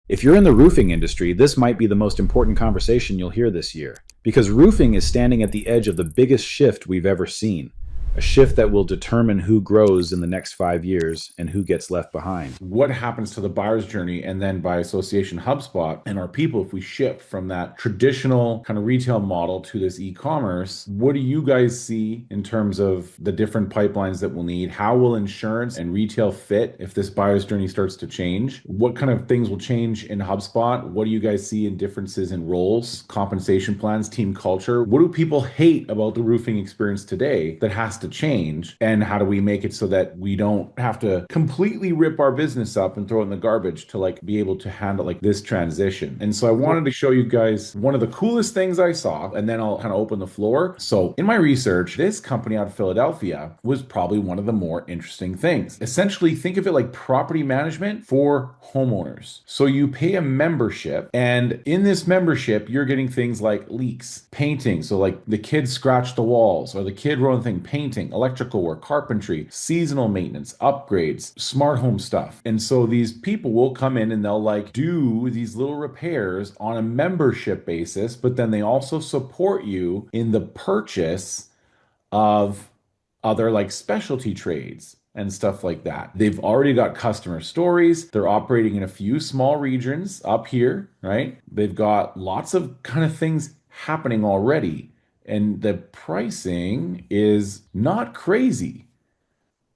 If you're in the roofing industry, this might be the most important conversation you'll hear this year, because roofing is standing at the edge of the biggest shift we've ever seen. A shift that will determine who grows in the next 5 years and who gets left behind. What happens to the buyer's journey, and then by association HubSpot and our people if we shift from that traditional kind of retail model to this e-commerce? What do you guys see in terms of the different pipelines that we'll need? How will insurance and retail fit if this buyer's journey starts to change? What kind of things will change in HubSpot? What do you guys see in differences in roles, compensation plans, team culture? What do people hate about the roofing experience today that has to change? And how do we make it so that we don't have to completely rip our business up and throw it in the garbage to like be able to handle like this transition? And so I wanted to show you guys one of the coolest things I saw, and then I'll kind of open the floor. So in my research, this company out of Philadelphia was probably one of the more interesting things. Essentially, think of it like property management for homeowners. So you pay a membership, and in this membership, you're getting things like leaks, painting. So like the kid scratched the walls, or the kid wrote a thing, painting, electrical work, carpentry, seasonal maintenance, upgrades, smart home stuff. And so these people will come in and they'll like do these little repairs on a membership basis, but then they also support you in the purchase of other like specialty trades and stuff like that. They've already got customer stories. They're operating in a few small regions up here, right? They've got lots of kind of things happening already. And the pricing is not crazy.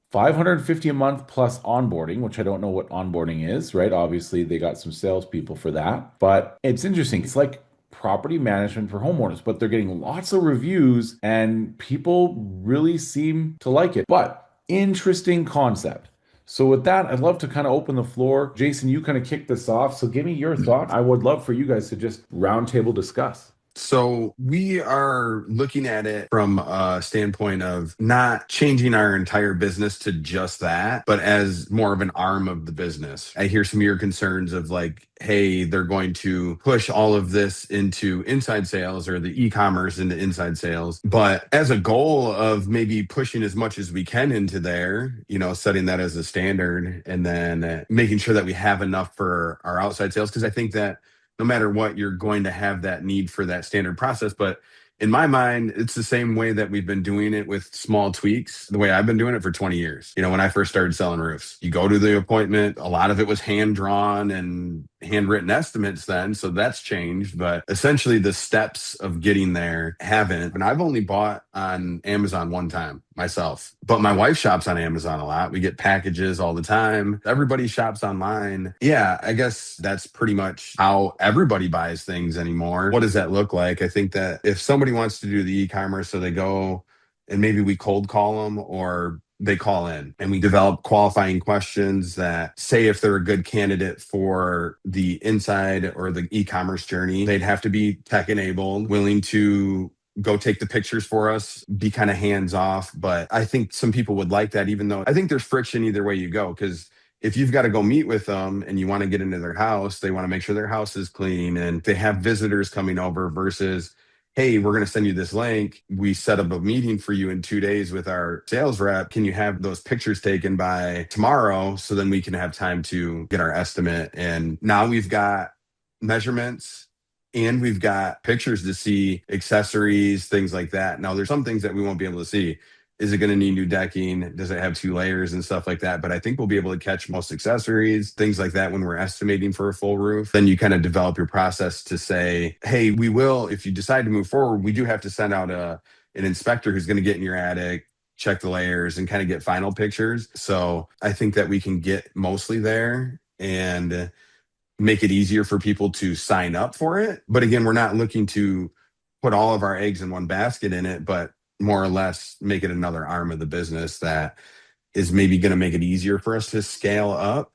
550 a month plus onboarding, which I don't know what onboarding is, right? Obviously, they got some salespeople for that, but it's interesting. It's like property management for homeowners, but they're getting lots of reviews and people really seem to like it. But interesting concept. So with that, I'd love to kind of open the floor. Jason, you kind of kicked this off. So give me your thoughts. I would love for you guys to just roundtable discuss. So we are looking at it from a standpoint of not changing our entire business to just that, but as more of an arm of the business. I hear some of your concerns of like, hey, they're going to push all of this into inside sales or the e-commerce into inside sales. But as a goal of maybe pushing as much as we can into there, setting that as a standard and then making sure that we have enough for our outside sales. Because I think that no matter what, you're going to have that need for that standard process. But in my mind, it's the same way that we've been doing it with small tweaks, the way I've been doing it for 20 years. When I first started selling roofs, you go to the appointment, a lot of it was hand drawn and handwritten estimates then. So that's changed. But essentially, the steps of getting there haven't. And I've only bought on Amazon one time myself, but my wife shops on Amazon a lot. We get packages all the time. Everybody shops online. Yeah, I guess that's pretty much how everybody buys things anymore. What does that look like? I think that if somebody wants to do the e-commerce, so they go and maybe we cold call them or they call in and we develop qualifying questions that say if they're a good candidate for the inside or the e-commerce journey, they'd have to be tech enabled, willing to go take the pictures for us, be kind of hands off. But I think some people would like that, even though I think there's friction either way you go. Because if you've got to go meet with them and you want to get into their house, they want to make sure their house is clean and they have visitors coming over versus, hey, we're going to send you this link. We set up a meeting for you in 2 days with our sales rep. Can you have those pictures taken by tomorrow? So then we can have time to get our estimate. And now we've got measurements and we've got pictures to see, accessories, things like that. Now, there's some things that we won't be able to see. Is it going to need new decking? Does it have 2 layers and stuff like that? But I think we'll be able to catch most accessories, things like that when we're estimating for a full roof. Then you kind of develop your process to say, hey, we will, if you decide to move forward, we do have to send out an inspector who's going to get in your attic, check the layers and kind of get final pictures. So I think that we can get mostly there and make it easier for people to sign up for it. But again, we're not looking to put all of our eggs in one basket in it, but more or less make it another arm of the business that is maybe going to make it easier for us to scale up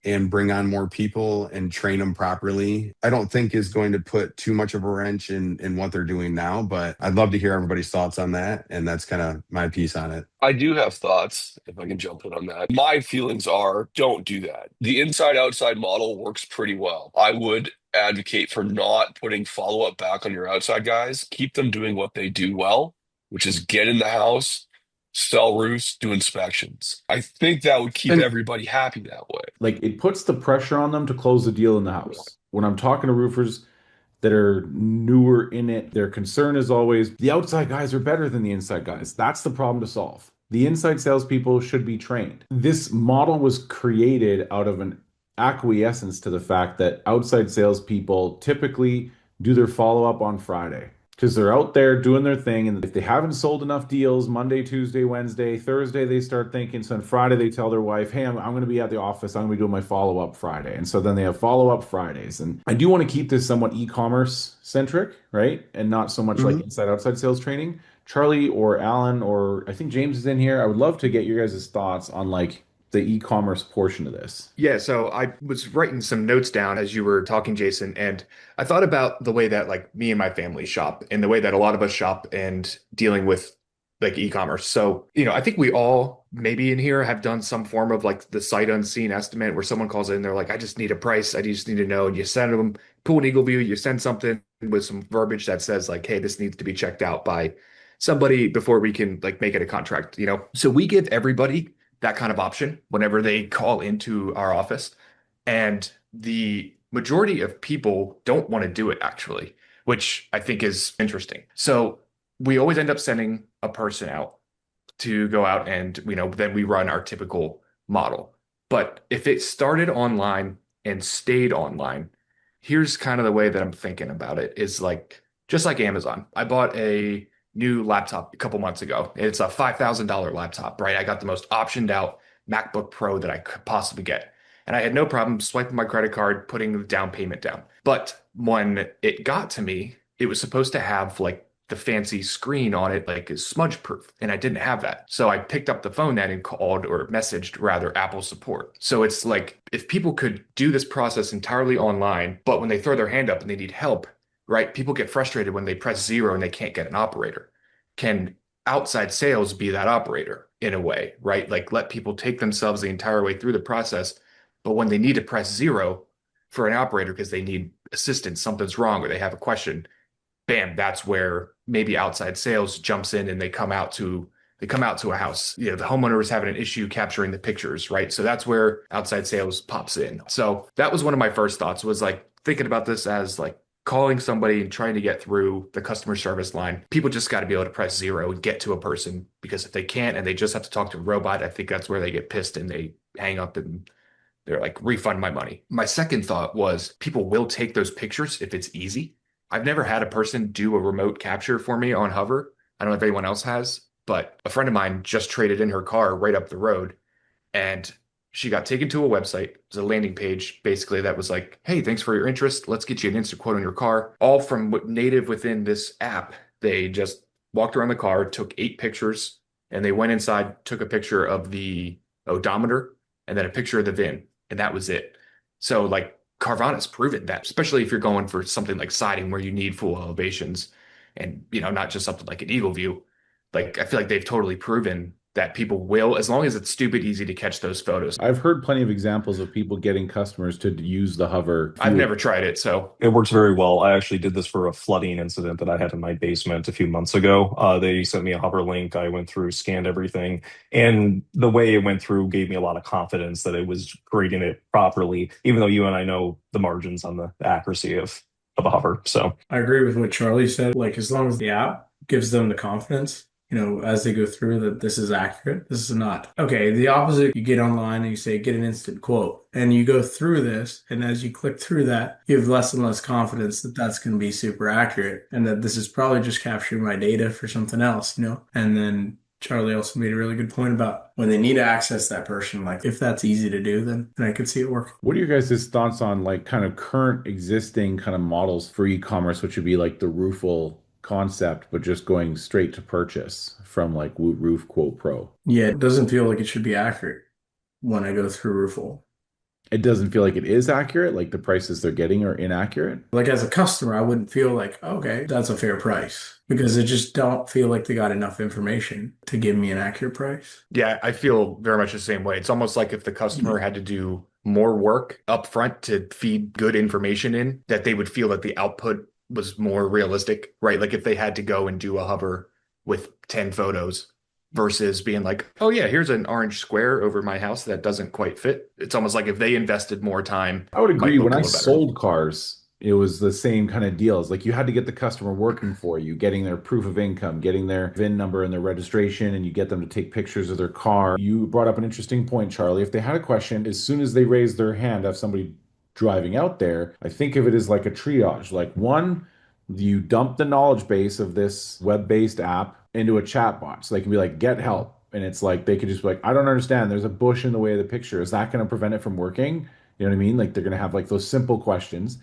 and bring on more people and train them properly. I don't think is going to put too much of a wrench in what they're doing now, but I'd love to hear everybody's thoughts on that. And that's kind of my piece on it. I do have thoughts, if I can jump in on that. My feelings are don't do that. The inside outside model works pretty well. I would advocate for not putting follow up back on your outside guys. Keep them doing what they do well, which is get in the house, sell roofs, do inspections. I think that would keep And everybody happy that way. Like it puts the pressure on them to close the deal in the house. When I'm talking to roofers that are newer in it, their concern is always the outside guys are better than the inside guys. That's the problem to solve. The inside salespeople should be trained. This model was created out of an acquiescence to the fact that outside salespeople typically do their follow up on Friday because they're out there doing their thing. And if they haven't sold enough deals Monday, Tuesday, Wednesday, Thursday, they start thinking. So on Friday, they tell their wife, hey, I'm going to be at the office. I'm going to be doing my follow up Friday. And so then they have follow up Fridays. And I do want to keep this somewhat e commerce centric, right? And not so much like inside outside sales training. Charlie or Alan, or I think James is in here. I would love to get your guys' thoughts on like the e-commerce portion of this. Yeah, so I was writing some notes down as you were talking, Jason, and I thought about the way that like me and my family shop and the way that a lot of us shop and dealing with like e-commerce. So, I think we all maybe in here have done some form of like the sight unseen estimate where someone calls in, they're like, I just need a price, I just need to know. And you send them, pull an Eagle View, you send something with some verbiage that says like, hey, this needs to be checked out by somebody before we can like make it a contract. So we give everybody that kind of option whenever they call into our office. And the majority of people don't want to do it actually, which I think is interesting. So we always end up sending a person out to go out and, then we run our typical model. But if it started online and stayed online, here's kind of the way that I'm thinking about it is like, just like Amazon. I bought a new laptop a couple months ago. It's a $5,000 laptop, right? I got the most optioned out MacBook Pro that I could possibly get. And I had no problem swiping my credit card, putting the down payment down. But when it got to me, it was supposed to have like the fancy screen on it, like is smudge proof. And I didn't have that. So I picked up the phone then and called or messaged rather Apple support. So it's like if people could do this process entirely online, but when they throw their hand up and they need help, right? People get frustrated when they press 0 and they can't get an operator. Can outside sales be that operator in a way, right? Like let people take themselves the entire way through the process. But when they need to press 0 for an operator because they need assistance, something's wrong, or they have a question, bam, that's where maybe outside sales jumps in and they come out to a house. The homeowner is having an issue capturing the pictures, right? So that's where outside sales pops in. So that was one of my first thoughts was like thinking about this as like calling somebody and trying to get through the customer service line. People just got to be able to press 0 and get to a person because if they can't and they just have to talk to a robot, I think that's where they get pissed and they hang up and they're like, refund my money. My second thought was people will take those pictures if it's easy. I've never had a person do a remote capture for me on Hover. I don't know if anyone else has, but a friend of mine just traded in her car right up the road and she got taken to a website. It was a landing page basically that was like, hey, thanks for your interest. Let's get you an instant quote on your car. All from native within this app. They just walked around the car, took 8 pictures, and they went inside, took a picture of the odometer and then a picture of the VIN. And that was it. So like Carvana's proven that, especially if you're going for something like siding where you need full elevations and, not just something like an Eagle View. Like, I feel like they've totally proven that people will, as long as it's stupid easy to catch those photos. I've heard plenty of examples of people getting customers to use the hover. I've never tried it, so. It works very well. I actually did this for a flooding incident that I had in my basement a few months ago. They sent me a hover link. I went through, scanned everything, and the way it went through gave me a lot of confidence that it was creating it properly, even though you and I know the margins on the accuracy of a hover. So I agree with what Charlie said. Like, as long as the app gives them the confidence, as they go through that this is accurate, this is not. Okay, the opposite, you get online and you say, get an instant quote. And you go through this, and as you click through that, you have less and less confidence that that's going to be super accurate and that this is probably just capturing my data for something else, And then Charlie also made a really good point about when they need to access that person, like if that's easy to do, then I could see it work. What are your guys' thoughts on like kind of current existing kind of models for e-commerce, which would be like the Roofle concept, but just going straight to purchase from like Roof Quote Pro? Yeah, it doesn't feel like it should be accurate when I go through Roofle. It doesn't feel like it is accurate, like the prices they're getting are inaccurate. Like as a customer, I wouldn't feel like, okay, that's a fair price because I just don't feel like they got enough information to give me an accurate price. Yeah, I feel very much the same way. It's almost like if the customer had to do more work up front to feed good information in, that they would feel that the output was more realistic, right? Like if they had to go and do a hover with 10 photos, versus being like, oh yeah, here's an orange square over my house that doesn't quite fit. It's almost like if they invested more time, I would it might agree. When look a I little better. sold cars, it was the same kind of deals. Like you had to get the customer working for you, getting their proof of income, getting their VIN number and their registration, and you get them to take pictures of their car. You brought up an interesting point, Charlie. If they had a question, as soon as they raise their hand, have somebody driving out there, I think of it as like a triage. Like one, you dump the knowledge base of this web-based app into a chat box. So they can be like, get help. And it's like they could just be like, I don't understand. There's a bush in the way of the picture. Is that going to prevent it from working? You know what I mean? Like they're going to have like those simple questions.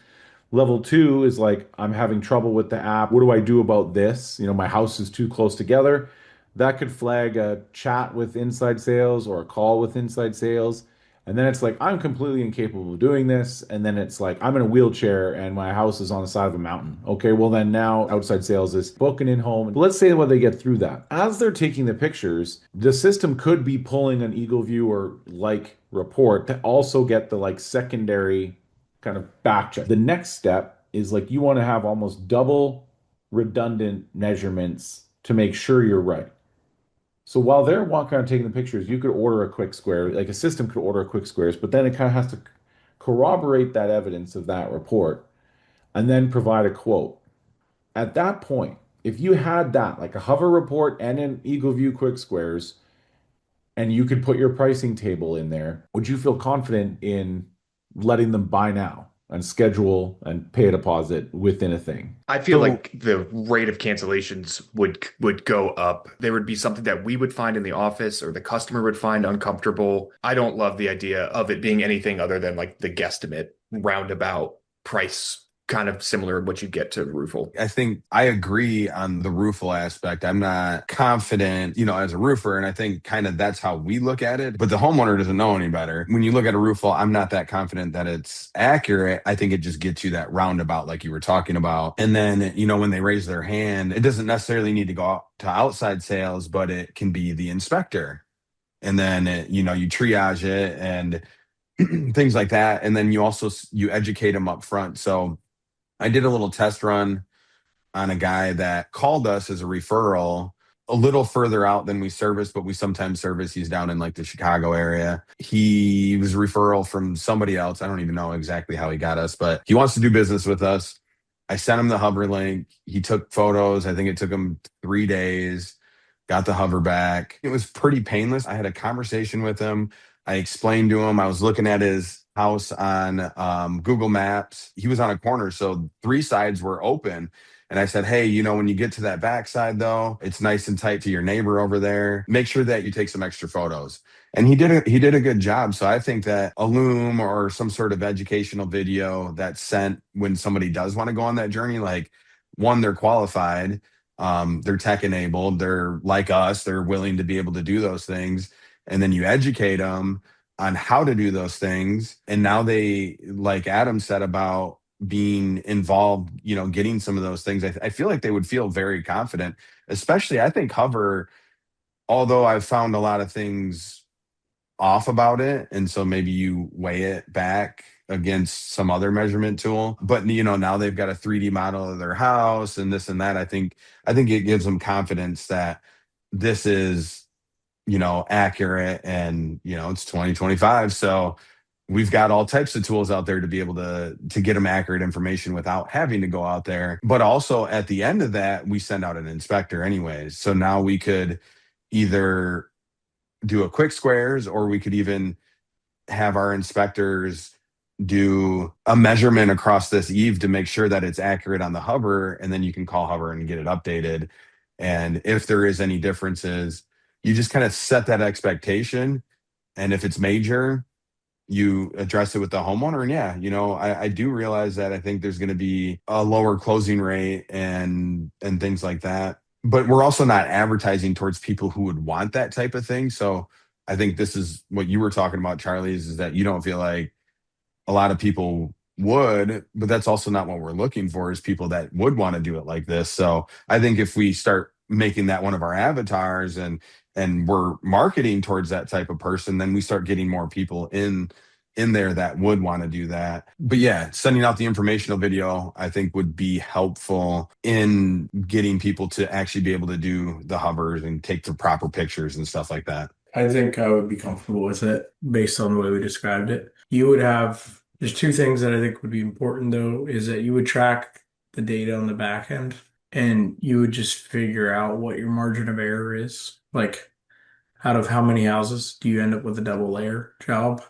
Level two is like, I'm having trouble with the app. What do I do about this? You know, my house is too close together. That could flag a chat with inside sales or a call with inside sales. And then it's like, I'm completely incapable of doing this. And then it's like, I'm in a wheelchair and my house is on the side of a mountain. Okay, well, then now outside sales is booking in home. But let's say when they get through that, as they're taking the pictures, the system could be pulling an Eagle View or like report to also get the like secondary kind of back check. The next step is like, you want to have almost double redundant measurements to make sure you're right. So while they're walking around taking the pictures, you could order a quick square, like a system could order a quick squares, but then it kind of has to corroborate that evidence of that report and then provide a quote. At that point, if you had that, like a hover report and an Eagle View quick squares, and you could put your pricing table in there, would you feel confident in letting them buy now and schedule and pay a deposit within a thing? I feel So like the rate of cancellations would go up. There would be something that we would find in the office or the customer would find uncomfortable. I don't love the idea of it being anything other than like the guesstimate roundabout price, kind of similar to what you get to Roofle. I think I agree on the roofle aspect. I'm not confident, as a roofer, and I think kind of that's how we look at it. But the homeowner doesn't know any better. When you look at a roofle, I'm not that confident that it's accurate. I think it just gets you that roundabout, like you were talking about. And then, when they raise their hand, it doesn't necessarily need to go out to outside sales, but it can be the inspector. And then, you triage it and things like that. And then you educate them up front. So I did a little test run on a guy that called us as a referral a little further out than we service, but we sometimes service. He's down in like the Chicago area. He was a referral from somebody else. I don't even know exactly how he got us, but he wants to do business with us. I sent him the hover link. He took photos. I think it took him 3 days, got the hover back. It was pretty painless. I had a conversation with him. I explained to him, I was looking at his house on Google Maps. He was on a corner, so 3 sides were open. And I said, hey, when you get to that backside, though, it's nice and tight to your neighbor over there. Make sure that you take some extra photos. And he did a good job. So I think that a loom or some sort of educational video that's sent when somebody does want to go on that journey, like one, they're qualified, they're tech enabled, they're like us, they're willing to be able to do those things. And then you educate them on how to do those things. And now they, like Adam said about being involved, getting some of those things, I feel like they would feel very confident, especially I think hover, although I've found a lot of things off about it. And so maybe you weigh it back against some other measurement tool, but now they've got a 3D model of their house and this and that. I think it gives them confidence that this is accurate, and it's 2025, so we've got all types of tools out there to be able to get them accurate information without having to go out there. But also at the end of that, we send out an inspector anyways, so now we could either do a quick squares, or we could even have our inspectors do a measurement across this eave to make sure that it's accurate on the hover, and then you can call hover and get it updated. And if there is any differences, you just kind of set that expectation. And if it's major, you address it with the homeowner. And yeah, I do realize that I think there's going to be a lower closing rate and things like that. But we're also not advertising towards people who would want that type of thing. So I think this is what you were talking about, Charlie, is that you don't feel like a lot of people would, but that's also not what we're looking for, is people that would want to do it like this. So I think if we start making that one of our avatars and we're marketing towards that type of person, then we start getting more people in in there that would want to do that. But yeah, sending out the informational video, I think would be helpful in getting people to actually be able to do the hovers and take the proper pictures and stuff like that. I think I would be comfortable with it based on the way we described it. You would have, there's two things that I think would be important though, is that you would track the data on the back end and you would just figure out what your margin of error is. Like, out of how many houses do you end up with a double layer job?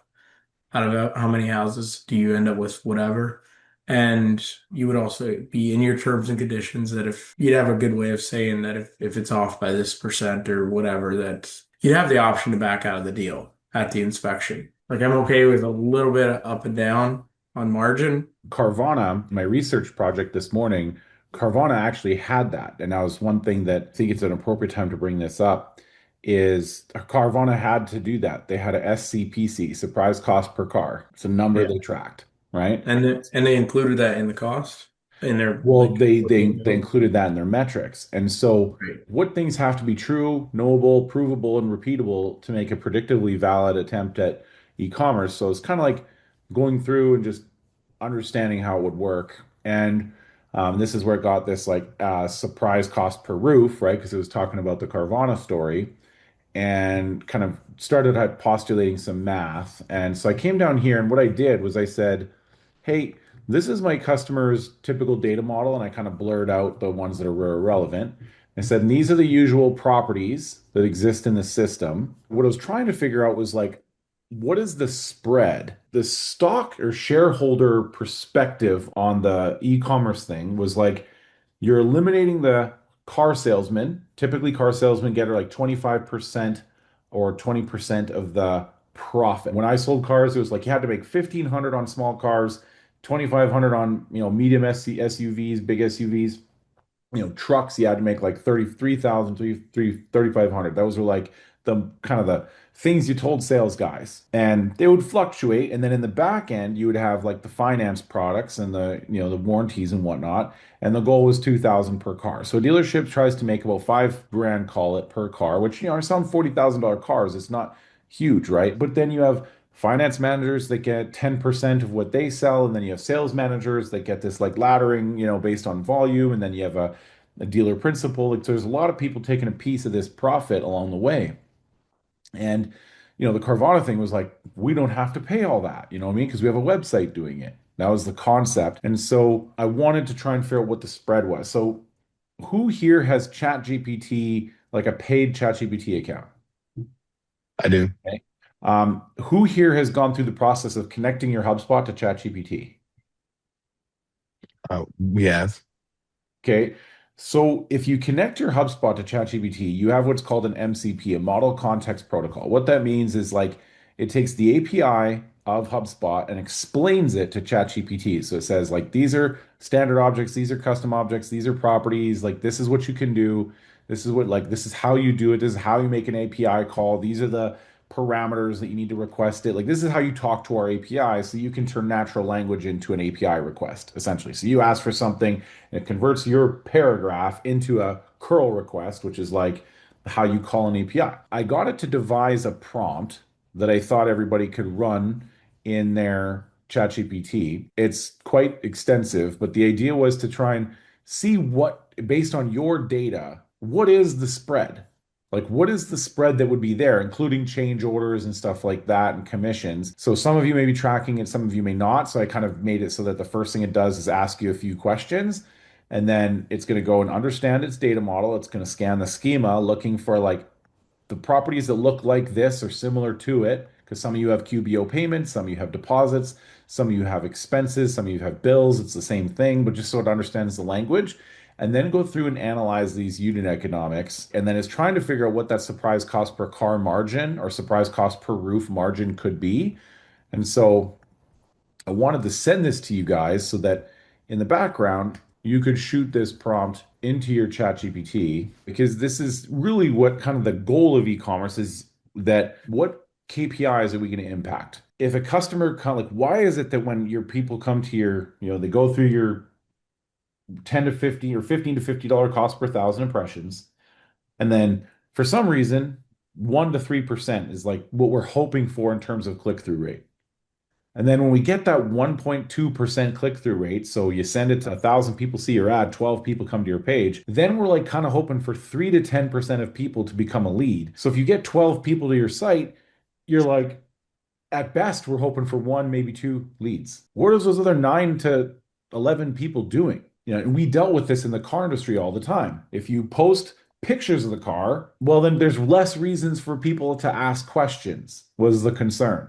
Out of how many houses do you end up with whatever? And you would also be in your terms and conditions that if you'd have a good way of saying that if it's off by this percent or whatever, that you'd have the option to back out of the deal at the inspection. Like I'm okay with a little bit of up and down on margin. Carvana, my research project this morning, Carvana actually had that. And that was one thing that I think it's an appropriate time to bring this up is Carvana had to do that. They had a SCPC, surprise cost per car. It's a number Yeah. they tracked, right? And they included that in the cost in their Well, like they included that in their metrics. And so Right. what things have to be true, knowable, provable, and repeatable to make a predictably valid attempt at e-commerce? So it's kind of like going through and just understanding how it would work. And this is where it got this like surprise cost per roof, right? Because it was talking about the Carvana story and kind of started postulating some math. And so I came down here, and what I did was I said, hey, this is my customer's typical data model, and I kind of blurred out the ones that are irrelevant. I said, and these are the usual properties that exist in the system. What I was trying to figure out was like, what is the spread? The stock or shareholder perspective on the e-commerce thing was like, you're eliminating the car salesman. Typically, car salesmen get like 25% or 20% of the profit. When I sold cars, it was like you had to make 1,500 on small cars, 2,500 on, medium SUVs, big SUVs. Trucks, you had to make like 33,000, 3,500. Those were like the kind of the things you told sales guys. And they would fluctuate. And then in the back end, you would have like the finance products and the warranties and whatnot. And the goal was 2,000 per car. So a dealership tries to make about 5 grand, call it, per car, which, are some $40,000 cars. It's not huge, right? But then you have finance managers that get 10% of what they sell, and then you have sales managers that get this like laddering, based on volume, and then you have a dealer principal. Like, so there's a lot of people taking a piece of this profit along the way. And the Carvana thing was like, we don't have to pay all that, you know what I mean? Because we have a website doing it. That was the concept. And so I wanted to try and figure out what the spread was. So who here has ChatGPT, like a paid ChatGPT account? I do. Okay. Who here has gone through the process of connecting your HubSpot to ChatGPT? We have. Okay. So if you connect your HubSpot to ChatGPT, you have what's called an MCP, a Model Context Protocol. What that means is like it takes the API of HubSpot and explains it to ChatGPT. So it says like these are standard objects, these are custom objects, these are properties, like this is what you can do. This is how you do it. This is how you make an API call. These are the parameters that you need to request it. Like this is how you talk to our API so you can turn natural language into an API request, essentially. So you ask for something and it converts your paragraph into a curl request, which is like how you call an API. I got it to devise a prompt that I thought everybody could run in their ChatGPT. It's quite extensive, but the idea was to try and see what, based on your data, what is the spread? Like, what is the spread that would be there, including change orders and stuff like that and commissions? So some of you may be tracking it, some of you may not. So I kind of made it so that the first thing it does is ask you a few questions, and then it's going to go and understand its data model. It's going to scan the schema looking for like the properties that look like this or similar to it, because some of you have QBO payments, some of you have deposits, some of you have expenses, some of you have bills. It's the same thing, but just so it understands the language. And then go through and analyze these unit economics. And then it's trying to figure out what that surprise cost per car margin or surprise cost per roof margin could be. And so I wanted to send this to you guys so that in the background, you could shoot this prompt into your ChatGPT, because this is really what kind of the goal of e-commerce is, that what KPIs are we going to impact? If a customer kind of like, why is it that when your people come to your, they go through your 10 to 50 or 15 to $50 cost per thousand impressions, and then for some reason, 1 to 3% is like what we're hoping for in terms of click-through rate. And then when we get that 1.2% click-through rate, so you send it to 1,000 people see your ad, 12 people come to your page, then we're like kind of hoping for 3 to 10% of people to become a lead. So if you get 12 people to your site, you're like, at best, we're hoping for one, maybe two leads. What are those other 9 to 11 people doing? You know, and we dealt with this in the car industry all the time. If you post pictures of the car, well, then there's less reasons for people to ask questions, was the concern.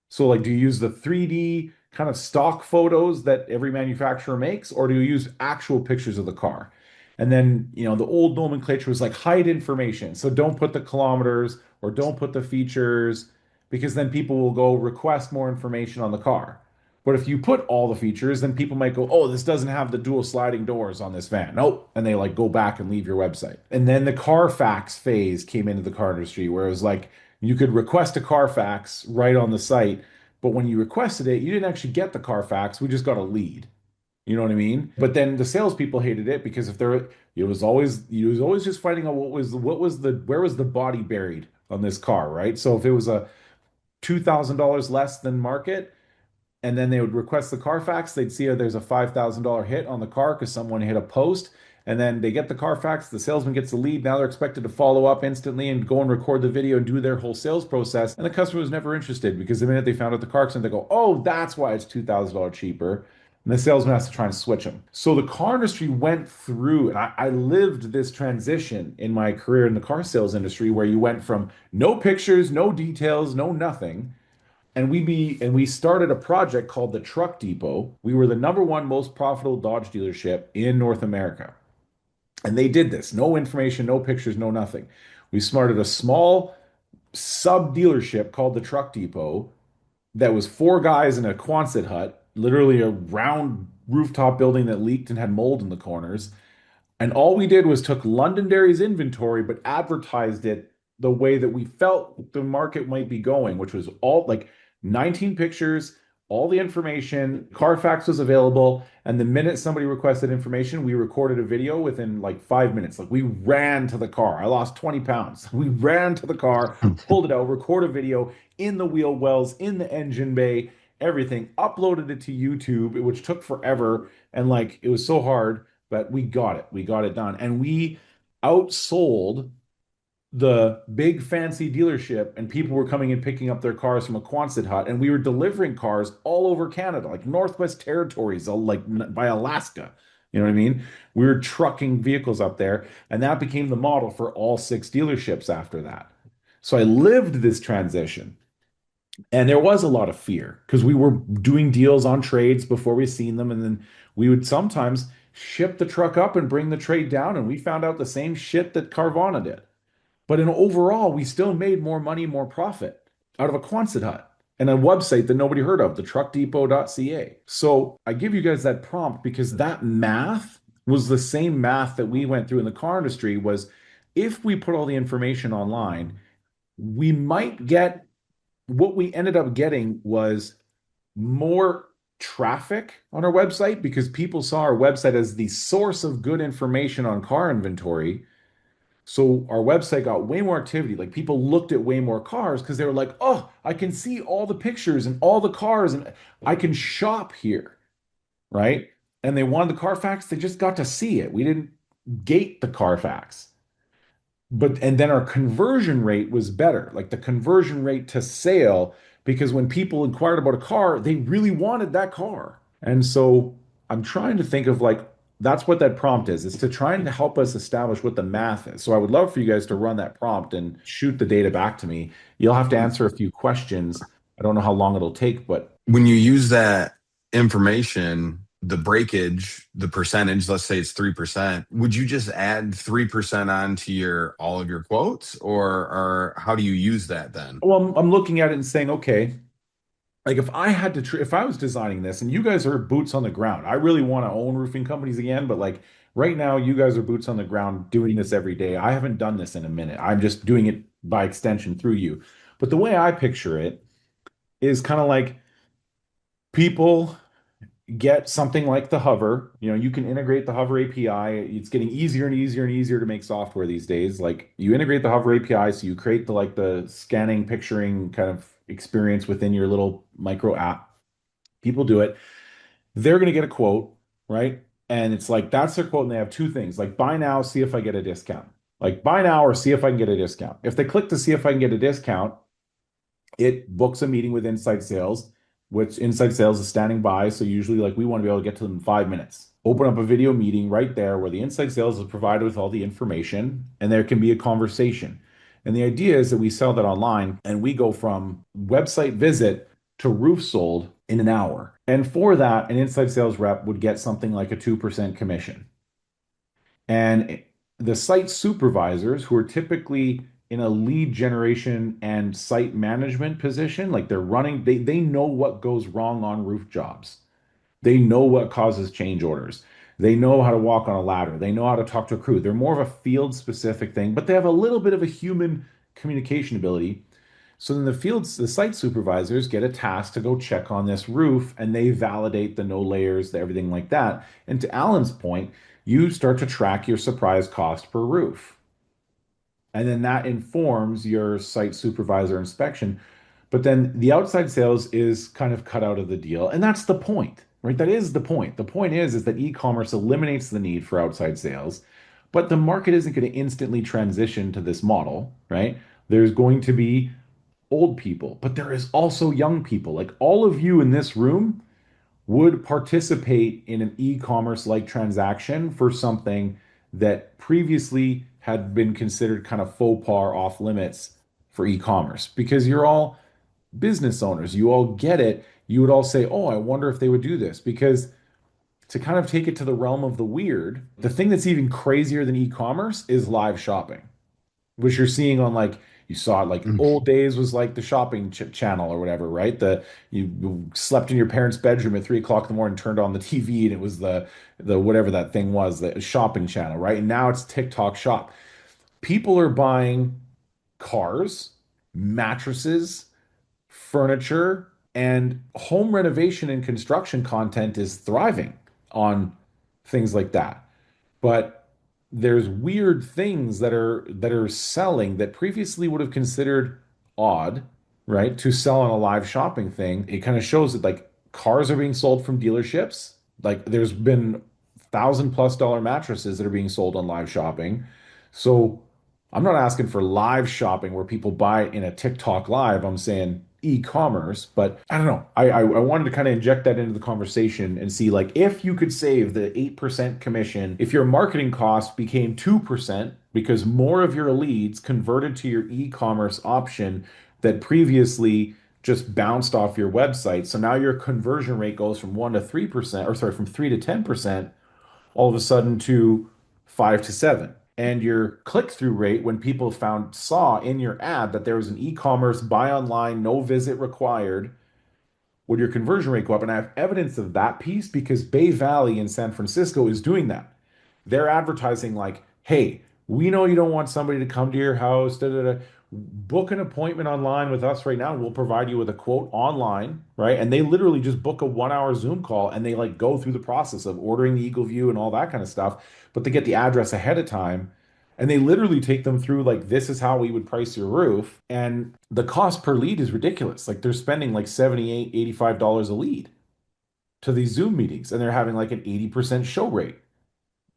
So, like, do you use the 3D kind of stock photos that every manufacturer makes, or do you use actual pictures of the car? And then, the old nomenclature was like hide information. So don't put the kilometers or don't put the features because then people will go request more information on the car. But if you put all the features, then people might go, oh, this doesn't have the dual sliding doors on this van. Nope. And they like go back and leave your website. And then the Carfax phase came into the car industry where it was like you could request a Carfax right on the site, but when you requested it, you didn't actually get the Carfax. We just got a lead. You know what I mean? But then the salespeople hated it because if there, it was always just finding out where was the body buried on this car, right? So if it was a $2,000 less than market, and then they would request the Carfax. They'd see there's a $5,000 hit on the car because someone hit a post. And then they get the Carfax, the salesman gets the lead. Now they're expected to follow up instantly and go and record the video and do their whole sales process. And the customer was never interested because the minute they found out the car accident, they go, oh, that's why it's $2,000 cheaper. And the salesman has to try and switch them. So the car industry went through, and I lived this transition in my career in the car sales industry where you went from no pictures, no details, no nothing, and we started a project called the Truck Depot. We were the number one most profitable Dodge dealership in North America. And they did this. No information, no pictures, no nothing. We started a small sub dealership called the Truck Depot that was 4 guys in a Quonset hut, literally a round rooftop building that leaked and had mold in the corners. And all we did was took Londonderry's inventory, but advertised it the way that we felt the market might be going, which was all like 19 pictures, all the information. Carfax was available. And the minute somebody requested information, we recorded a video within like 5 minutes. Like we ran to the car. I lost 20 pounds. We ran to the car, pulled it out, recorded a video in the wheel wells, in the engine bay, everything, uploaded it to YouTube, which took forever. And like it was so hard. But we got it. We got it done. And we outsold the big fancy dealership, and people were coming and picking up their cars from a Quonset hut. And we were delivering cars all over Canada, like Northwest Territories, like by Alaska. You know what I mean? We were trucking vehicles up there. And that became the model for all 6 dealerships after that. So I lived this transition. And there was a lot of fear because we were doing deals on trades before we seen them. And then we would sometimes ship the truck up and bring the trade down. And we found out the same shit that Carvana did. But in overall, we still made more money, more profit out of a Quonset hut and a website that nobody heard of, the truckdepot.ca. So I give you guys that prompt because that math was the same math that we went through in the car industry was if we put all the information online, we might get what we ended up getting was more traffic on our website because people saw our website as the source of good information on car inventory. So our website got way more activity. Like people looked at way more cars because they were like, oh, I can see all the pictures and all the cars and I can shop here, right? And they wanted the Carfax, they just got to see it. We didn't gate the Carfax. And then our conversion rate was better, like the conversion rate to sale, because when people inquired about a car, they really wanted that car. And so I'm trying to think of like, that's what that prompt is to try and help us establish what the math is. So I would love for you guys to run that prompt and shoot the data back to me. You'll have to answer a few questions. I don't know how long it'll take, but When you use that information, the breakage, the percentage, let's say it's 3%, would you just add 3% onto all of your quotes, or how do you use that then? well, I'm looking at it and saying, okay, like if I had to, if I was designing this and you guys are boots on the ground, I really want to own roofing companies again, but like right now, you guys are boots on the ground doing this every day. I haven't done this in a minute. I'm just doing it by extension through you. But the way I picture it is kind of like people get something like the Hover. You can integrate the Hover API. It's getting easier and easier and easier to make software these days. Like you integrate the Hover API, so you create the scanning, picturing kind of experience within your little micro app. People do it. They're going to get a quote, right? And it's like, that's their quote. And they have two things like, buy now, see if I get a discount. Like, buy now or see if I can get a discount. If they click to see if I can get a discount, it books a meeting with inside sales, which inside sales is standing by. So usually, like, we want to be able to get to them in 5 minutes. Open up a video meeting right there where the inside sales is provided with all the information and there can be a conversation. And the idea is that we sell that online and we go from website visit to roof sold in an hour. And for that, an inside sales rep would get something like a 2% commission. And the site supervisors, who are typically in a lead generation and site management position, like they're running, they know what goes wrong on roof jobs. They know what causes change orders. They know how to walk on a ladder. They know how to talk to a crew. They're more of a field specific thing, but they have a little bit of a human communication ability. So then the site supervisors get a task to go check on this roof and they validate the no layers, the everything like that. And to Alan's point, you start to track your surprise cost per roof. And then that informs your site supervisor inspection. But then the outside sales is kind of cut out of the deal. And that's the point, right? That is the point. The point is that e-commerce eliminates the need for outside sales, but the market isn't going to instantly transition to this model, right? There's going to be old people, but there is also young people. Like all of you in this room would participate in an e-commerce like transaction for something that previously had been considered kind of faux pas off limits for e-commerce because you're all business owners. You all get it. You would all say, "Oh, I wonder if they would do this." Because to kind of take it to the realm of the weird, the thing that's even crazier than e-commerce is live shopping, which you're seeing on like you saw it like old days was like the shopping channel or whatever, right? You slept in your parents' bedroom at 3 o'clock in the morning, turned on the TV, and it was the whatever that thing was, the shopping channel, right? And now it's TikTok Shop. People are buying cars, mattresses, furniture, and home renovation and construction content is thriving on things like that. But there's weird things that are selling that previously would have considered odd, right? To sell on a live shopping thing. It kind of shows that like cars are being sold from dealerships. Like there's been $1,000+ mattresses that are being sold on live shopping. So I'm not asking for live shopping where people buy it in a TikTok live. I'm saying e-commerce, but I don't know. I wanted to kind of inject that into the conversation and see like if you could save the 8% commission, if your marketing cost became 2% because more of your leads converted to your e-commerce option that previously just bounced off your website. So now your conversion rate goes from 1 to 3%, or sorry, from 3 to 10% all of a sudden to 5 to 7. And your click-through rate when people saw in your ad that there was an e-commerce buy online, no visit required, would your conversion rate go up? And I have evidence of that piece because Bay Valley in San Francisco is doing that. They're advertising like, hey, we know you don't want somebody to come to your house. Da, da, da. Book an appointment online with us right now. We'll provide you with a quote online, right? And they literally just book a 1 hour Zoom call and they like go through the process of ordering the Eagle View and all that kind of stuff. But they get the address ahead of time and they literally take them through like, this is how we would price your roof. And the cost per lead is ridiculous. Like they're spending like $78, $85 a lead to these Zoom meetings and they're having like an 80% show rate.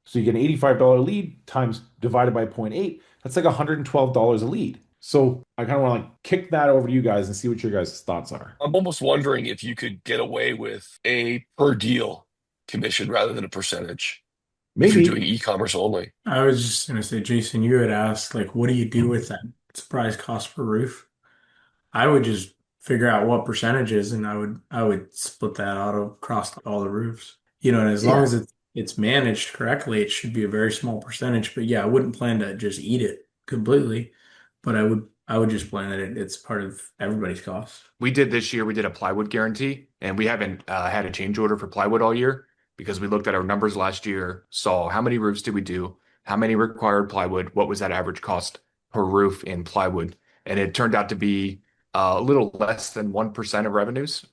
So you get an $85 lead times divided by 0.8. That's like $112 a lead. So I kind of want to like kick that over to you guys and see what your guys' thoughts are. I'm almost wondering if you could get away with a per deal commission rather than a percentage if you're Maybe. doing e-commerce only. I was just gonna say, Jason, you had asked like, what do you do with that surprise cost per roof? I would just figure out what percentages, and I would split that out across all the roofs. And as long Yeah. as it's managed correctly, it should be a very small percentage. But yeah, I wouldn't plan to just eat it completely, but I would just plan that it's part of everybody's costs. We did this year, we did a plywood guarantee, and we haven't had a change order for plywood all year because we looked at our numbers last year, saw how many roofs did we do, how many required plywood, what was that average cost per roof in plywood, and it turned out to be a little less than 1% of revenues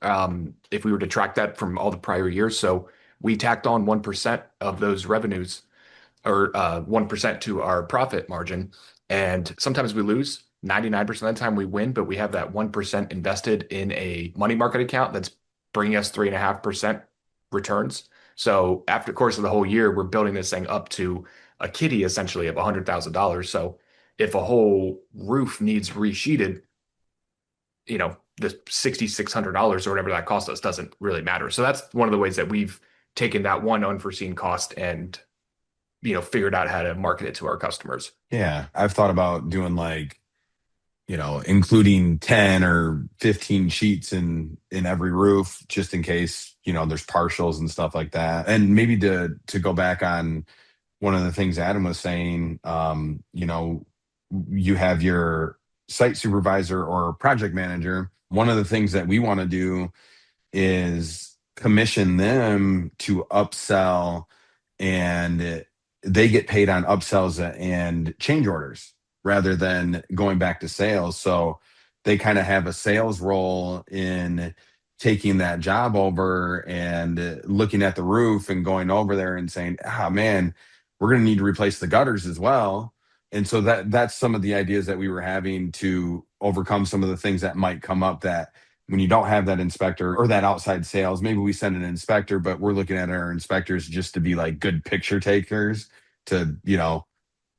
if we were to track that from all the prior years. So we tacked on 1% of those revenues or 1% to our profit margin. And sometimes we lose. 99% of the time we win, but we have that 1% invested in a money market account that's bringing us 3.5% returns. So after the course of the whole year, we're building this thing up to a kitty essentially of $100,000. So if a whole roof needs resheeted, the $6,600 or whatever that cost us doesn't really matter. So that's one of the ways that we've taken that one unforeseen cost and figured out how to market it to our customers. Yeah, I've thought about doing like, including 10 or 15 sheets in every roof just in case, there's partials and stuff like that. And maybe to go back on one of the things Adam was saying, you have your site supervisor or project manager. One of the things that we want to do is commission them to upsell, and they get paid on upsells and change orders rather than going back to sales. So they kind of have a sales role in taking that job over and looking at the roof and going over there and saying, ah, man, we're going to need to replace the gutters as well. And so that's some of the ideas that we were having to overcome some of the things that might come up, that when you don't have that inspector or that outside sales, maybe we send an inspector, but we're looking at our inspectors just to be like good picture takers to,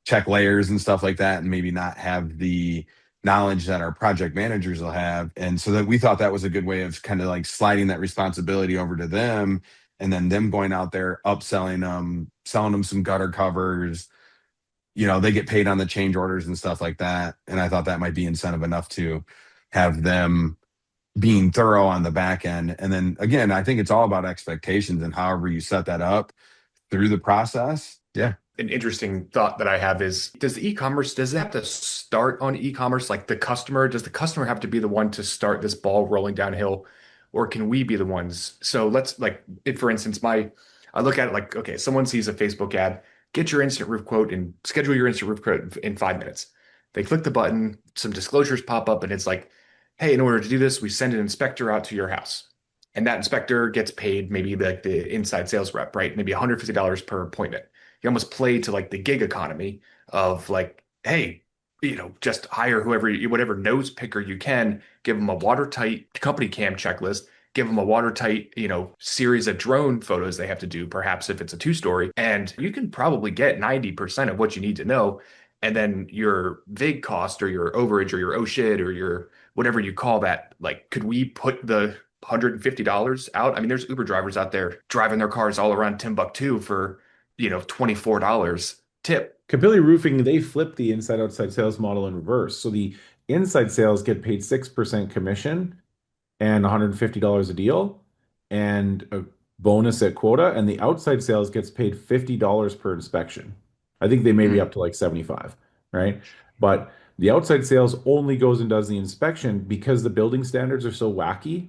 check layers and stuff like that, and maybe not have the knowledge that our project managers will have. And so that we thought that was a good way of kind of like sliding that responsibility over to them, and then them going out there, upselling them, selling them some gutter covers. They get paid on the change orders and stuff like that. And I thought that might be incentive enough to have them being thorough on the back end. And then again, I think it's all about expectations and however you set that up through the process. Yeah. An interesting thought that I have is, does it have to start on e-commerce? Like does the customer have to be the one to start this ball rolling downhill, or can we be the ones? So let's like, if for instance, I look at it like, okay, someone sees a Facebook ad, get your instant roof quote and schedule your instant roof quote in 5 minutes. They click the button, some disclosures pop up, and it's like, hey, in order to do this, we send an inspector out to your house. And that inspector gets paid maybe like the inside sales rep, right? Maybe $150 per appointment. You almost play to like the gig economy of like, hey, just hire whatever nose picker you can, give them a watertight company cam checklist, give them a watertight, series of drone photos they have to do, perhaps if it's a two-story, and you can probably get 90% of what you need to know. And then your VIG cost or your overage or your oh shit or your whatever you call that, like, could we put the $150 out? I mean, there's Uber drivers out there driving their cars all around Timbuktu for, $24 tip. Capilli Roofing, they flip the inside outside sales model in reverse. So the inside sales get paid 6% commission and $150 a deal and a bonus at quota, and the outside sales gets paid $50 per inspection. I think they may be up to like 75, right? But the outside sales only goes and does the inspection because the building standards are so wacky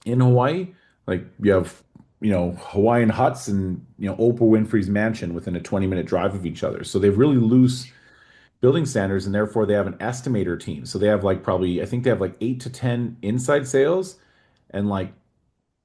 in Hawaii. Like you have, Hawaiian huts and, Oprah Winfrey's mansion within a 20-minute drive of each other. So they have really loose building standards, and therefore they have an estimator team. So they have like probably, I think they have like 8 to 10 inside sales and like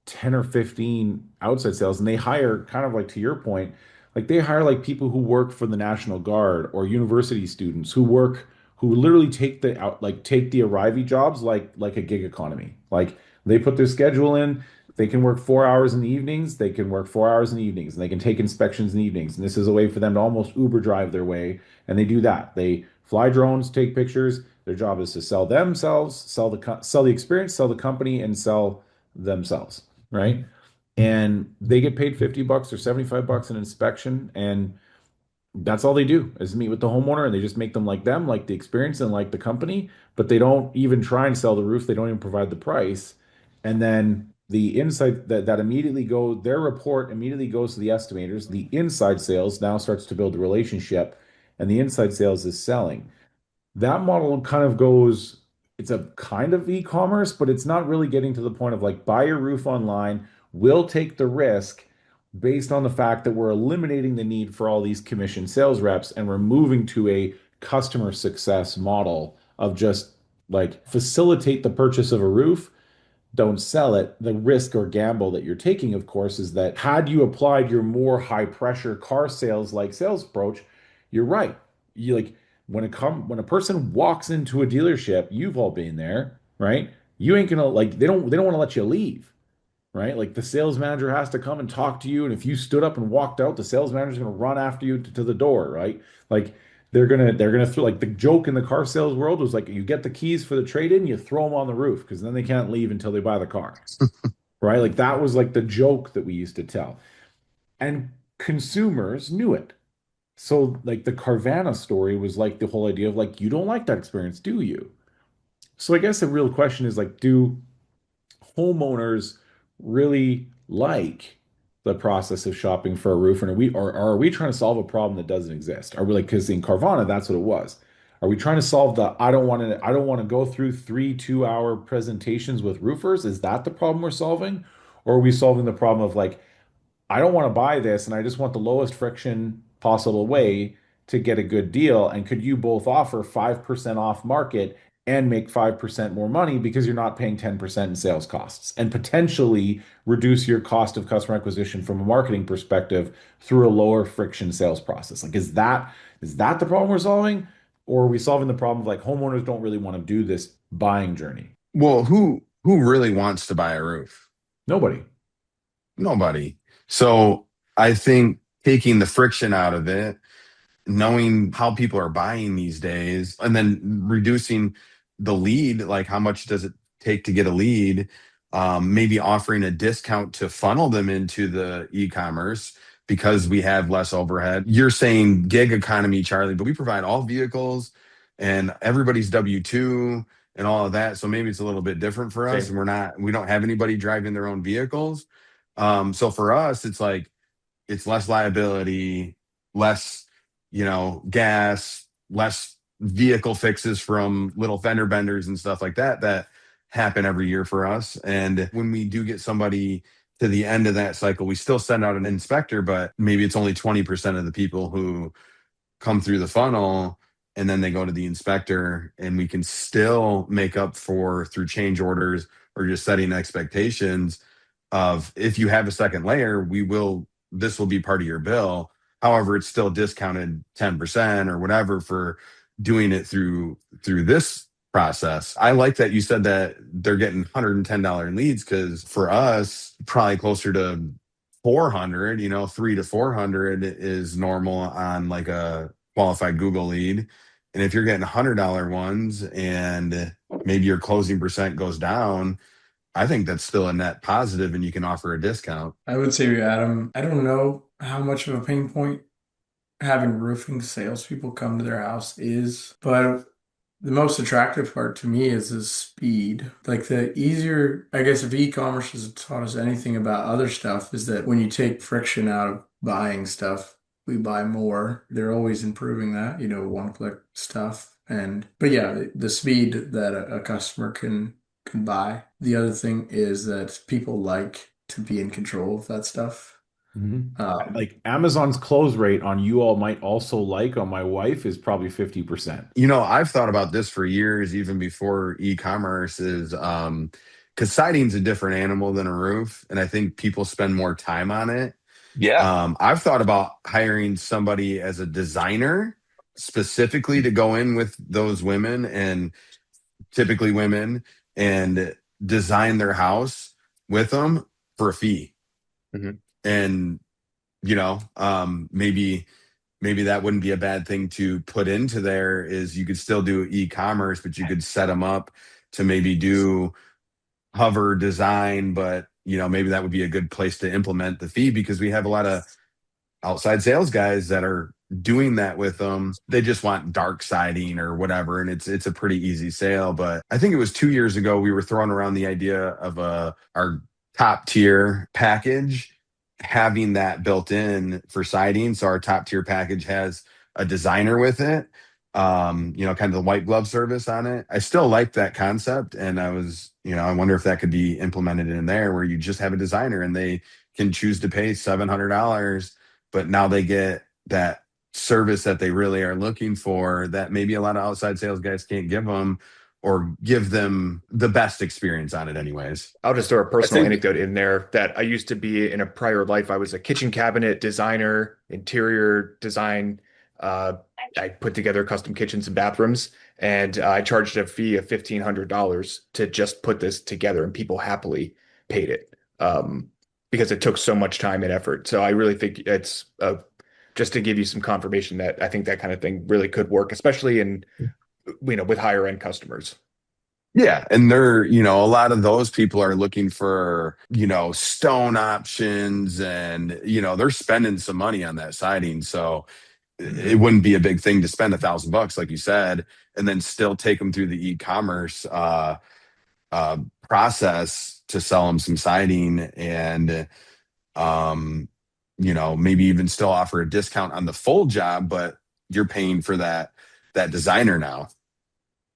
10 or 15 outside sales. And they hire, kind of like to your point, like they hire like people who work for the National Guard or university students who literally take the arrivee jobs like a gig economy. Like they put their schedule in. They can work 4 hours in the evenings. They can work 4 hours in the evenings, and they can take inspections in the evenings. And this is a way for them to almost Uber drive their way. And they do that. They fly drones, take pictures. Their job is to sell themselves, sell the experience, sell the company, and sell themselves, right? And they get paid $50 or $75 an inspection, and that's all they do is meet with the homeowner, and they just make them like the experience and like the company, but they don't even try and sell the roof. They don't even provide the price. And then the inside that immediately their report immediately goes to the estimators. The inside sales now starts to build a relationship, and the inside sales is selling. That model kind of goes, it's a kind of e-commerce, but it's not really getting to the point of like buy your roof online, we'll take the risk based on the fact that we're eliminating the need for all these commission sales reps, and we're moving to a customer success model of just like facilitate the purchase of a roof, don't sell it. The risk or gamble that you're taking, of course, is that had you applied your more high pressure car sales like sales approach, you're right. You like when a person walks into a dealership, you've all been there, right? You ain't gonna like they don't want to let you leave. right? Like the sales manager has to come and talk to you, and if you stood up and walked out, the sales manager's going to run after you to the door, right? Like they're gonna throw, like the joke in the car sales world was like you get the keys for the trade-in, you throw them on the roof because then they can't leave until they buy the car, right? Like that was like the joke that we used to tell, and consumers knew it. So like the Carvana story was like the whole idea of like you don't like that experience, do you? So I guess the real question is like, do homeowners really like the process of shopping for a roof, and are we trying to solve a problem that doesn't exist? Are we like, because in Carvana that's what it was. Are we trying to solve the I don't want to go through 3 2-hour presentations with roofers? Is that the problem we're solving? Or are we solving the problem of like I don't want to buy this and I just want the lowest friction possible way to get a good deal? And could you both offer 5% off market and make 5% more money because you're not paying 10% in sales costs and potentially reduce your cost of customer acquisition from a marketing perspective through a lower friction sales process? Like, is that the problem we're solving? Or are we solving the problem of like homeowners don't really want to do this buying journey? Well, who really wants to buy a roof? Nobody. Nobody. So I think taking the friction out of it, knowing how people are buying these days, and then reducing the lead, like how much does it take to get a lead? Maybe offering a discount to funnel them into the e-commerce because we have less overhead. You're saying gig economy, Charlie, but we provide all vehicles and everybody's W-2 and all of that. So maybe it's a little bit different for us, Same. and we don't have anybody driving their own vehicles. So for us, it's like it's less liability, less, gas, less vehicle fixes from little fender benders and stuff like that that happen every year for us. And when we do get somebody to the end of that cycle, we still send out an inspector, but maybe it's only 20% of the people who come through the funnel, and then they go to the inspector, and we can still make up for through change orders or just setting expectations of, if you have a second layer, this will be part of your bill. However, it's still discounted 10% or whatever for doing it through this process. I like that you said that they're getting $110 leads, because for us, probably closer to 400, 3 to 400 is normal on like a qualified Google lead. And if you're getting $100 ones and maybe your closing percent goes down, I think that's still a net positive, and you can offer a discount. I would say, Adam, I don't know how much of a pain point having roofing salespeople come to their house is, but the most attractive part to me is the speed. Like the easier, I guess, if e-commerce has taught us anything about other stuff, is that when you take friction out of buying stuff, we buy more. They're always improving that, one-click stuff. But yeah, the speed that a customer can buy. The other thing is that people like to be in control of that stuff. Mhm. Um, Like Amazon's close rate on you all might also like on my wife is probably 50%. I've thought about this for years, even before e-commerce, is because siding's a different animal than a roof, and I think people spend more time on it. Yeah. I've thought about hiring somebody as a designer specifically to go in with those women, and typically women, and design their house with them for a fee. Mhm. And maybe that wouldn't be a bad thing to put into there, is you could still do e-commerce, but you could set them up to maybe do hover design, but maybe that would be a good place to implement the fee, because we have a lot of outside sales guys that are doing that with them. They just want dark siding or whatever, and it's a pretty easy sale. But I think it was 2 years ago we were throwing around the idea of our top tier package having that built in for siding. So our top tier package has a designer with it, kind of the white glove service on it. I still like that concept, and I wonder if that could be implemented in there, where you just have a designer and they can choose to pay $700, but now they get that service that they really are looking for, that maybe a lot of outside sales guys can't give them, or give them the best experience on it anyways. I'll just throw a I personal think, anecdote in there that I used to be in a prior life. I was a kitchen cabinet designer, interior design. Uh, I put together custom kitchens and bathrooms, and I charged a fee of $1,500 to just put this together, and people happily paid it. because it took so much time and effort. So I really think it's just to give you some confirmation that I think that kind of thing really could work, especially in, with higher end customers. Yeah, and a lot of those people are looking for, stone options and, they're spending some money on that siding. So it Mhm. wouldn't be a big thing to spend $1,000, like you said, and then still take them through the e-commerce uh, process to sell them some siding and, um, maybe even still offer a discount on the full job, but you're paying for that designer now.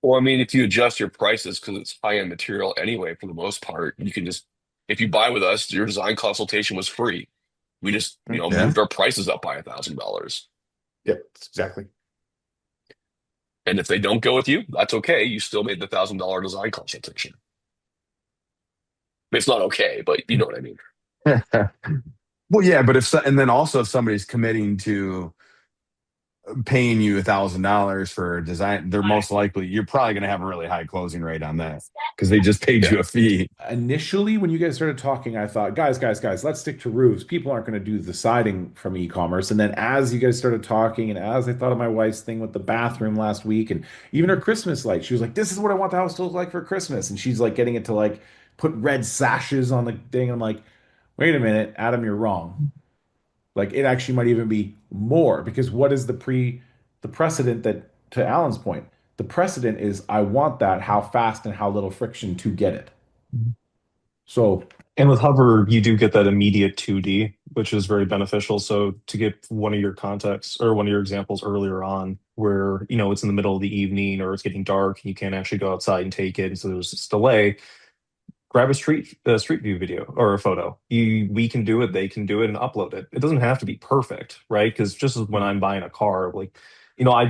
Well, I mean, if you adjust your prices because it's high-end material anyway, for the most part, you can just, if you buy with us, your design consultation was free. We just, Yeah. moved our prices up by $1,000. Yep, exactly. And if they don't go with you, that's okay. You still made the $1,000 design consultation. It's not okay, but you know what I mean. Well, yeah, but and then also if somebody's committing to paying you $1,000 for a design, they're most likely you're probably going to have a really high closing rate on that because they just paid Yeah. you a fee. Initially, when you guys started talking, I thought, guys, let's stick to roofs. People aren't going to do the siding from e-commerce. And then as you guys started talking, and as I thought of my wife's thing with the bathroom last week, and even her Christmas light, she was like, "This is what I want the house to look like for Christmas." And she's like getting it to like put red sashes on the thing. I'm like, wait a minute, Adam, you're wrong. Like it actually might even be more because what is the precedent that to Alan's point, the precedent is I want that, how fast and how little friction to get it. So And with Hover, you do get that immediate 2D, which is very beneficial. So to get one of your contexts or one of your examples earlier on, where it's in the middle of the evening or it's getting dark, you can't actually go outside and take it, and so there's this delay. Grab a street view video or a photo. We can do it, they can do it, and upload it. It doesn't have to be perfect, right? Because just as when I'm buying a car, like I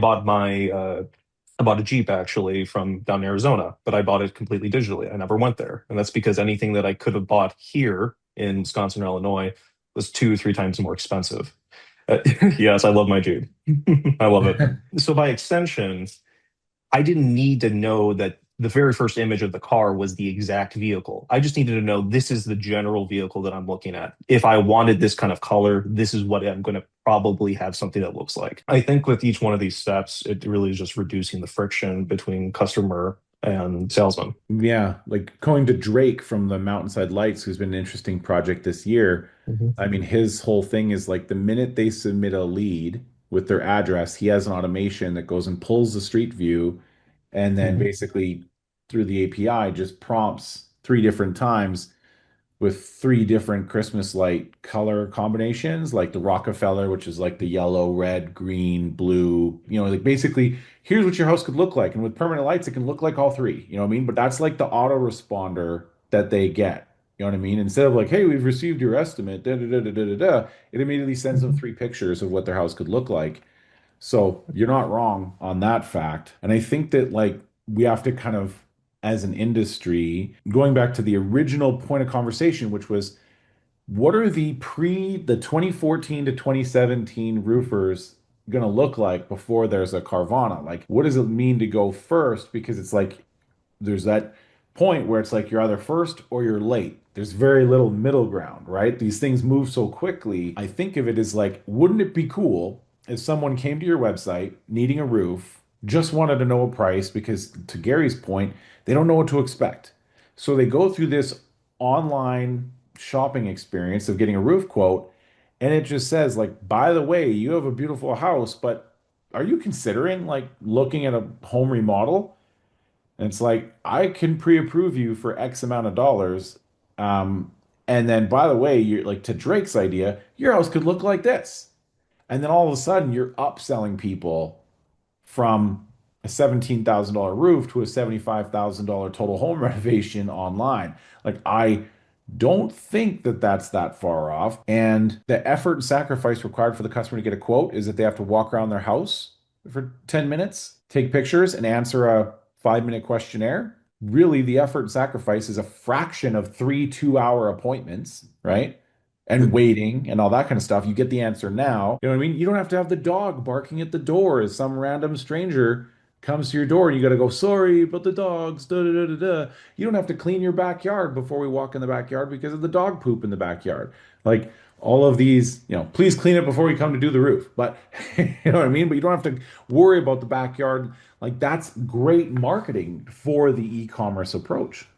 bought a Jeep actually from down in Arizona, but I bought it completely digitally. I never went there. And that's because anything that I could have bought here in Wisconsin or Illinois was 2, 3 times more expensive. Uh, yes, I love my Jeep. I love it. So by extension, I didn't need to know that the very first image of the car was the exact vehicle. I just needed to know this is the general vehicle that I'm looking at. If I wanted this kind of color, this is what I'm going to probably have something that looks like. I think with each one of these steps, it really is just reducing the friction between customer and salesman. yeah, like going to Drake from the Mountainside Lights, who's been an interesting project this year. Mhm. I mean, his whole thing is like the minute they submit a lead with their address, he has an automation that goes and pulls the street view and then Mhm. basically through the API just prompts 3 different times with 3 different Christmas light color combinations, like the Rockefeller, which is like the yellow, red, green, blue. Like basically, here's what your house could look like. And with permanent lights, it can look like all three. You know what I mean? But that's like the autoresponder that they get. You know what I mean? Instead of like, hey, we've received your estimate, da da da da da da, da, it immediately sends them 3 pictures of what their house could look like. So you're not wrong on that fact. And I think that like we have to kind of, as an industry, going back to the original point of conversation, which was what are the 2014 to 2017 roofers going to look like before there's a Carvana? Like, what does it mean to go first? Because it's like there's that point where it's like you're either first or you're late. There's very little middle ground, right? These things move so quickly. I think of it as like, wouldn't it be cool if someone came to your website needing a roof, just wanted to know a price because, to Gary's point, they don't know what to expect. So they go through this online shopping experience of getting a roof quote, and it just says, like, by the way, you have a beautiful house, but are you considering like looking at a home remodel? And it's like, I can pre-approve you for X amount of dollars. Um, and then by the way, you're like to Drake's idea, your house could look like this. And then all of a sudden you're upselling people from a $17,000 roof to a $75,000 total home renovation online. Like I don't think that that's that far off. And the effort and sacrifice required for the customer to get a quote is that they have to walk around their house for 10 minutes, take pictures, and answer a 5-minute questionnaire. Really, the effort and sacrifice is a fraction of 3 2-hour appointments, right? And waiting and all that kind of stuff. You get the answer now. You know what I mean? You don't have to have the dog barking at the door as some random stranger comes to your door and you got to go, sorry, but the dogs, da da da da da. You don't have to clean your backyard before we walk in the backyard because of the dog poop in the backyard. Like all of these, please clean it before we come to do the roof. But you know what I mean? But you don't have to worry about the backyard. Like that's great marketing for the e-commerce approach.